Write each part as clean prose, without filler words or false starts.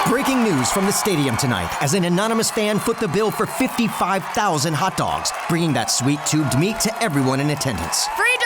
Breaking news from the stadium tonight as an anonymous fan foot the bill for 55,000 hot dogs, bringing that sweet tubed meat to everyone in attendance. Free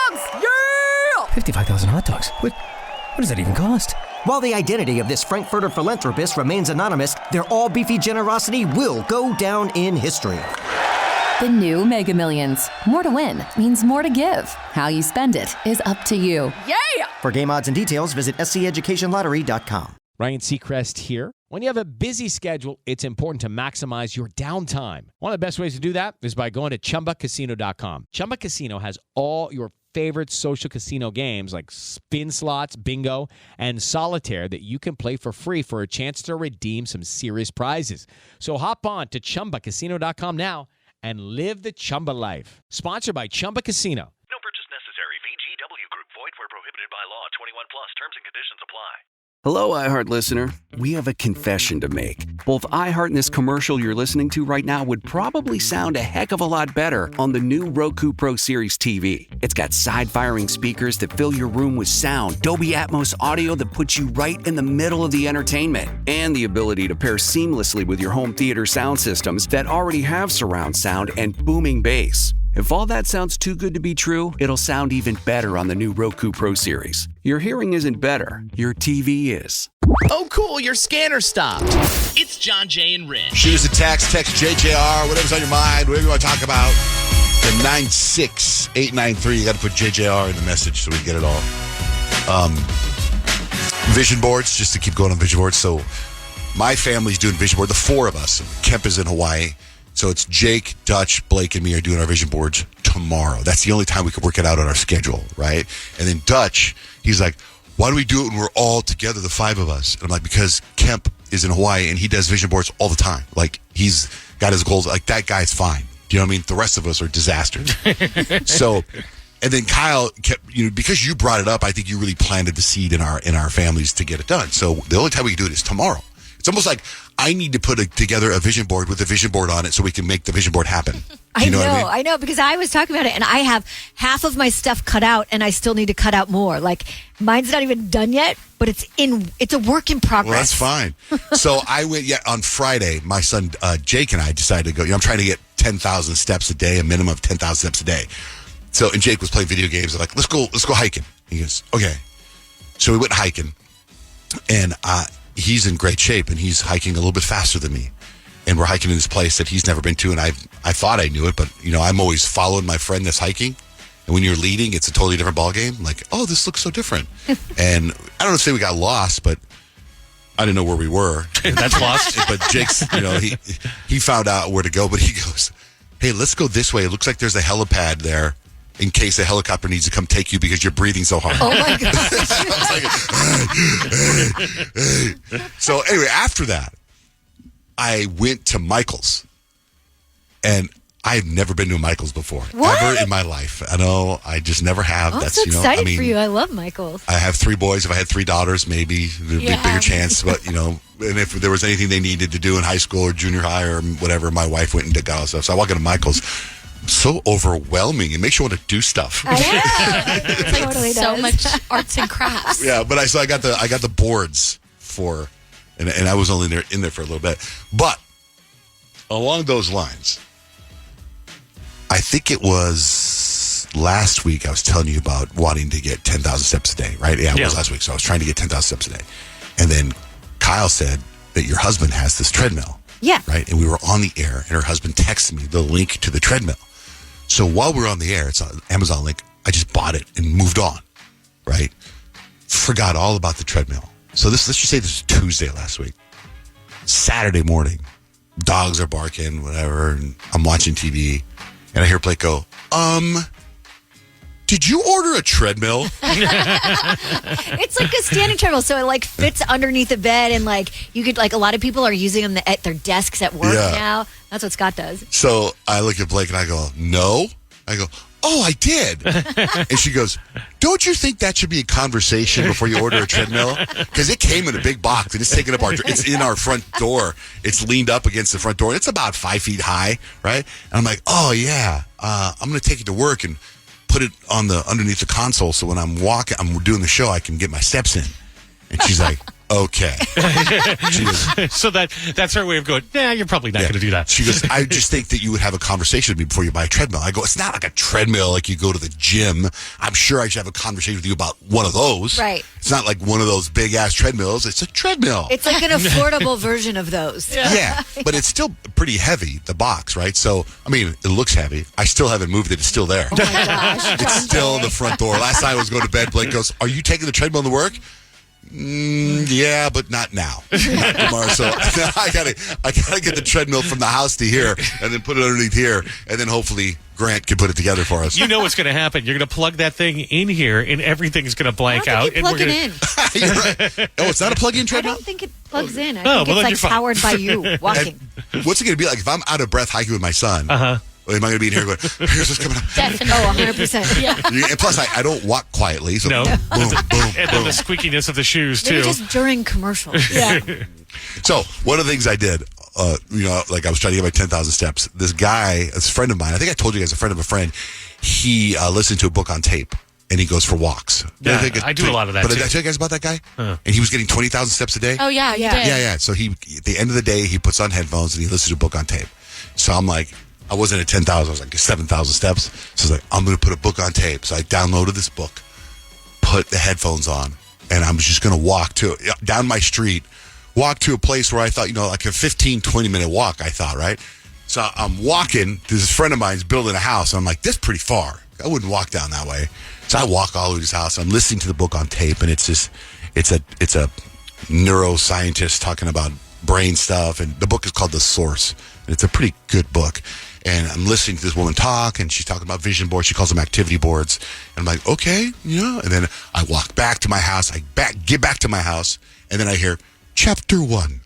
dogs! Yeah! 55,000 hot dogs? What does that even cost? While the identity of this Frankfurter philanthropist remains anonymous, their all-beefy generosity will go down in history. The new Mega Millions. More to win means more to give. How you spend it is up to you. Yeah! For game odds and details, visit sceducationlottery.com. Ryan Seacrest here. When you have a busy schedule, it's important to maximize your downtime. One of the best ways to do that is by going to ChumbaCasino.com. Chumba Casino has all your favorite social casino games like spin slots, bingo, and solitaire that you can play for free for a chance to redeem some serious prizes. So hop on to ChumbaCasino.com now and live the Chumba life. Sponsored by Chumba Casino. No purchase necessary. VGW Group. Void where prohibited by law. 21 plus. Terms and conditions apply. Hello, iHeart listener. We have a confession to make. Both iHeart and this commercial you're listening to right now would probably sound a heck of a lot better on the new Roku Pro Series TV. It's got side-firing speakers that fill your room with sound, Dolby Atmos audio that puts you right in the middle of the entertainment, and the ability to pair seamlessly with your home theater sound systems that already have surround sound and booming bass. If all that sounds too good to be true, it'll sound even better on the new Roku Pro Series. Your hearing isn't better, your TV is. Oh, cool, your scanner stopped. It's John, Jay, and Rich. Shoot us a text JJR, whatever's on your mind, whatever you want to talk about. The 96893, you got to put JJR in the message so we can get it all. Vision boards, just to keep going on vision boards. So my family's doing vision board, the four of us. Kemp is in Hawaii. So it's Jake, Dutch, Blake, and me are doing our vision boards tomorrow. That's the only time we can work it out on our schedule, right? And then Dutch, he's like, why do we do it when we're all together, the five of us? And I'm like, because Kemp is in Hawaii and he does vision boards all the time. Like, he's got his goals. Like, that guy's fine. Do you know what I mean? The rest of us are disasters. So, and then Kyle kept, because you brought it up, I think you really planted the seed in our families to get it done. So the only time we can do it is tomorrow. It's almost like I need to put together a vision board with a vision board on it so we can make the vision board happen. I know, because I was talking about it, and I have half of my stuff cut out, and I still need to cut out more. Like, mine's not even done yet, but it's a work in progress. Well, that's fine. So I went, on Friday, my son Jake and I decided to go, I'm trying to get 10,000 steps a day, a minimum of 10,000 steps a day. So, and Jake was playing video games. I'm like, let's go hiking. He goes, okay. So we went hiking, and he's in great shape, and he's hiking a little bit faster than me. And we're hiking in this place that he's never been to, and I thought I knew it, but, I'm always following my friend that's hiking. And when you're leading, it's a totally different ballgame. Like, oh, this looks so different. And I don't know if say we got lost, but I didn't know where we were. That's lost. But Jake's, he found out where to go, but he goes, hey, let's go this way. It looks like there's a helipad there in case a helicopter needs to come take you because you're breathing so hard. Oh, my God. Hey. So anyway, after that, I went to Michael's. And I've never been to a Michael's before. What? Ever in my life. I know, I just never have. I'm so excited for you. I love Michael's. I have 3 boys. If I had 3 daughters, maybe there'd be a bigger chance. But, and if there was anything they needed to do in high school or junior high or whatever, my wife went and did all that stuff. So I walk into Michael's. So overwhelming. It makes you want to do stuff. It totally So does. much arts and crafts. Yeah, but I got the boards for, and I was only in there for a little bit. But along those lines, I think it was last week I was telling you about wanting to get 10,000 steps a day, right? Yeah, it was last week. So I was trying to get 10,000 steps a day. And then Kyle said that your husband has this treadmill. Yeah. Right? And we were on the air, and her husband texted me the link to the treadmill. So while we were on the air, it's an Amazon link, I just bought it and moved on, right? Forgot all about the treadmill. So let's just say this was Tuesday last week. Saturday morning, dogs are barking, whatever, and I'm watching TV, and I hear Blake go, did you order a treadmill? It's like a standing treadmill, so it fits underneath the bed, and you could a lot of people are using them at their desks at work now. That's what Scott does. So I look at Blake and I go, no. I go, oh, I did. And she goes, don't you think that should be a conversation before you order a treadmill? Because it came in a big box and it's taking up it's in our front door. It's leaned up against the front door. It's about 5 feet high, right? And I'm like, oh yeah, I'm going to take it to work and put it on underneath the console so when I'm doing the show, I can get my steps in. And she's like, Okay. She goes, So that's her way of going, you're probably not going to do that. She goes, I just think that you would have a conversation with me before you buy a treadmill. I go, it's not like a treadmill like you go to the gym. I'm sure I should have a conversation with you about one of those. Right. It's not like one of those big ass treadmills. It's a treadmill. It's like an affordable version of those. Yeah, but it's still pretty heavy, the box, right? So, I mean, it looks heavy. I still haven't moved it. It's still there. Oh my gosh. It's still in the front door. Last night I was going to bed, Blake goes, are you taking the treadmill to work? Yeah, but not now. Not tomorrow. So I gotta get the treadmill from the house to here and then put it underneath here, and then hopefully Grant can put it together for us. You know what's going to happen. You're going to plug that thing in here, and everything's going to blank I out. don't think you plug it in. You're right. Oh, it's not a plug-in I treadmill? don't think it plugs in. I Oh, think well, it's then like you're fine. powered by you walking. What's it going to be like if I'm out of breath hiking with my son? Am I going to be in here going, here's what's coming up? Definitely. Oh, 100%. Yeah. And plus, I don't walk quietly. So No. boom, boom, And then the squeakiness of the shoes, Maybe too. just during commercials. Yeah. So one of the things I did, like I was trying to get my 10,000 steps. This guy, a friend of mine, I think I told you guys, a friend of a friend, he listened to a book on tape and he goes for walks. Yeah, I do a lot of that, But too. did I tell you guys about that guy? And he was getting 20,000 steps a day? Oh, yeah, you did. Yeah. So he, at the end of the day, he puts on headphones and he listens to a book on tape. So I'm like, I wasn't at 10,000, I was like 7,000 steps. So I was like, I'm going to put a book on tape. So I downloaded this book, put the headphones on, and I'm just going to walk down my street, walk to a place where I thought, like a 15, 20-minute walk, I thought, right? So I'm walking, this friend of mine's building a house, and I'm like, this is pretty far. I wouldn't walk down that way. So I walk all over his house, I'm listening to the book on tape, and it's a neuroscientist talking about brain stuff, and the book is called The Source, and it's a pretty good book. And I'm listening to this woman talk, and she's talking about vision boards. She calls them activity boards. And I'm like, okay, And then I walk back to my house. Get back to my house, and then I hear chapter 1.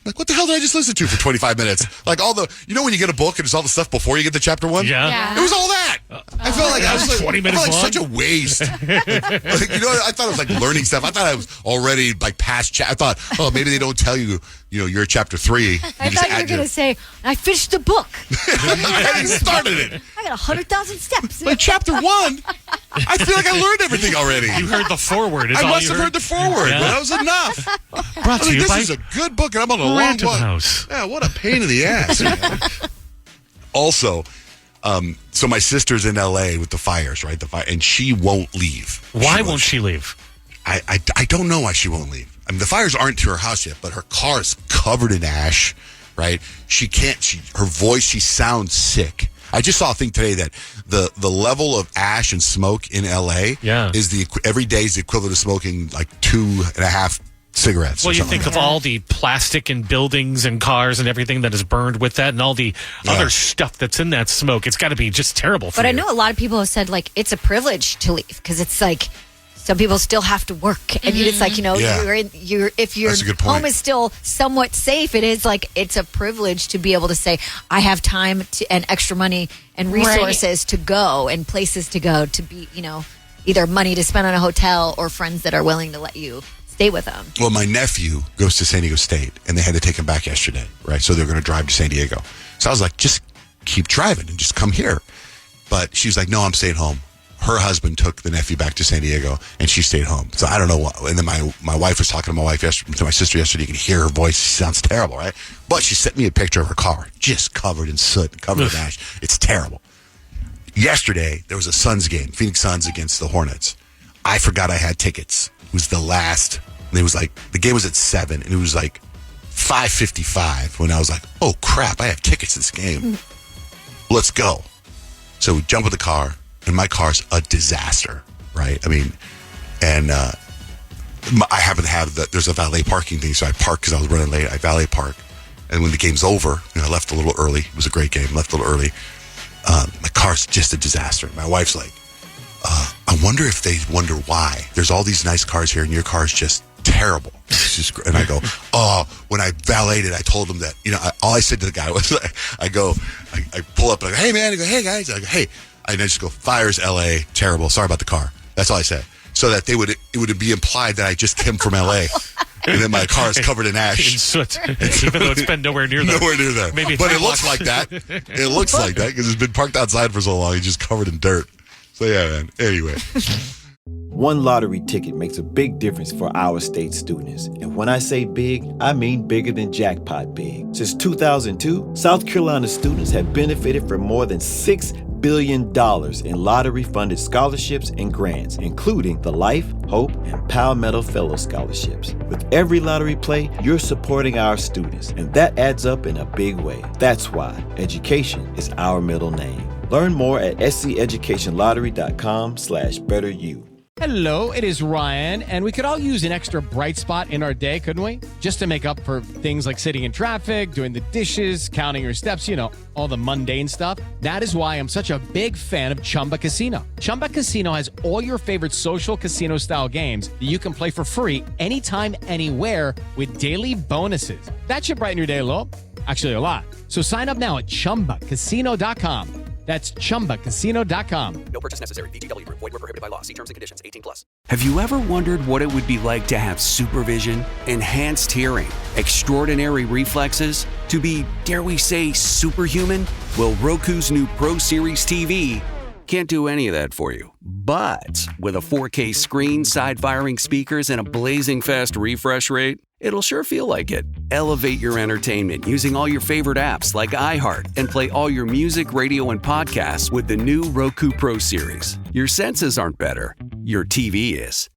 Like, what the hell did I just listen to for 25 minutes? Like all the, when you get a book and it's all the stuff before you get to chapter 1? Yeah. It was all that. I felt like I was like 20 minutes I felt like long. such a waste. I thought it was like learning stuff. I thought I was already like past I thought, maybe they don't tell you, you're at chapter 3. I thought you were going to say, I finished the book. I hadn't started it. I got 100,000 steps. Like chapter 1, I feel like I learned everything already. You heard the foreword. I must have heard the foreword, but that was enough. Brought to you This by is a good book, and I'm on a long Random one. House. Yeah, what a pain in the ass. Man. Also, so my sister's in L.A. with the fires, right? And she won't leave. Why won't she leave? I don't know why she won't leave. I mean, the fires aren't to her house yet, but her car is covered in ash, right? She sounds sick. I just saw a thing today that the level of ash and smoke in LA is every day is the equivalent of smoking like 2.5 cigarettes. Well, you think of all the plastic and buildings and cars and everything that is burned with that and all the other stuff that's in that smoke. It's got to be just terrible for But you. I know a lot of people have said, like, it's a privilege to leave because it's like some people still have to work. And it's like, if your That's a good point. home is still somewhat safe, it is like it's a privilege to be able to say, I have time and extra money and resources to go and places to go to be, either money to spend on a hotel or friends that are willing to let you stay with them. Well, my nephew goes to San Diego State, and they had to take him back yesterday, right? So they're going to drive to San Diego. So I was like, just keep driving and just come here. But she's like, no, I'm staying home. Her husband took the nephew back to San Diego, and she stayed home. So I don't know what. And then my wife was talking to my sister yesterday. You can hear her voice. She sounds terrible, right? But she sent me a picture of her car, just covered in soot, covered in ash. It's terrible. Yesterday, there was a Suns game, Phoenix Suns against the Hornets. I forgot I had tickets. It was the last. And it was like, the game was at 7, and it was like 5:55 when I was like, oh, crap, I have tickets to this game. Let's go. So we jump in the car, and my car's a disaster, right? I mean, and I happen to have there's a valet parking thing, so I parked because I was running late. I valet park. And when the game's over, I left a little early. It was a great game. Left a little early. My car's just a disaster. My wife's like, I wonder if they wonder why. There's all these nice cars here, and your car's just terrible. It's just, and I go, when I valeted, I told them that, all I said to the guy was, I pull up and I go, hey, man. I go, hey, guys. I go, hey. And I just go, fires LA, terrible. Sorry about the car. That's all I said. So that it would be implied that I just came from LA. And then my car is covered in ash. In soot. Even though it's been nowhere near there. Nowhere near there. Maybe but it looks like that. It looks like that because it's been parked outside for so long. It's just covered in dirt. So, yeah, man. Anyway. One lottery ticket makes a big difference for our state students. And when I say big, I mean bigger than jackpot big. Since 2002, South Carolina students have benefited from more than $6 billion in lottery-funded scholarships and grants, including the Life, Hope, and Palmetto Fellow Scholarships. With every lottery play, you're supporting our students, and that adds up in a big way. That's why education is our middle name. Learn more at sceducationlottery.com/betteryou. Hello, it is Ryan, and we could all use an extra bright spot in our day, couldn't we? Just to make up for things like sitting in traffic, doing the dishes, counting your steps, you know, all the mundane stuff. That is why I'm such a big fan of Chumba Casino. Chumba Casino has all your favorite social casino-style games that you can play for free anytime, anywhere with daily bonuses. That should brighten your day a little. Actually, a lot. So sign up now at ChumbaCasino.com. That's ChumbaCasino.com. No purchase necessary. VGW Group. Void where prohibited by law. See terms and conditions. 18+. Have you ever wondered what it would be like to have supervision, enhanced hearing, extraordinary reflexes, to be, dare we say, superhuman? Well, Roku's new Pro Series TV can't do any of that for you. But with a 4K screen, side-firing speakers, and a blazing fast refresh rate, it'll sure feel like it. Elevate your entertainment using all your favorite apps like iHeart and play all your music, radio, and podcasts with the new Roku Pro Series. Your senses aren't better. Your TV is.